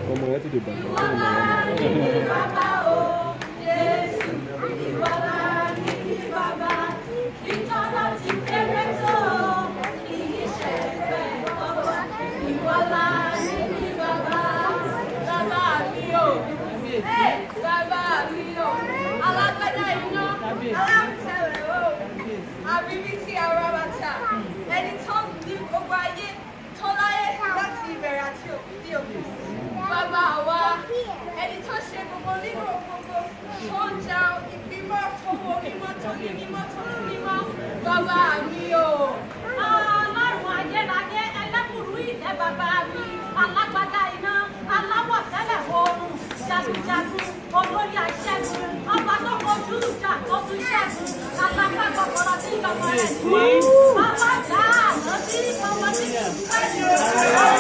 Como é tudo bem? Bàbá wa ẹni tó ṣe gbogbo nínú gbogbo tó ń ja ìgbìmọ̀ tó wo onímọ̀ tó ní mímọ́ tó ní mímọ́ bàbá mi o. Ọlọ́run ayérayé ẹlẹ́bùrú ìtẹ́ bàbá mi alágbádá iná aláwọ̀ tẹ́lẹ̀ oòrùn jagunjagun olórí aṣẹ́gun ọba tó kojú ìjà tó tún ṣẹ́gun alágbá kọ̀kọ̀rọ̀ tí ìjọba rẹ̀ ní. Bàbá jà lọ sí ọmọ tí kì í fẹ́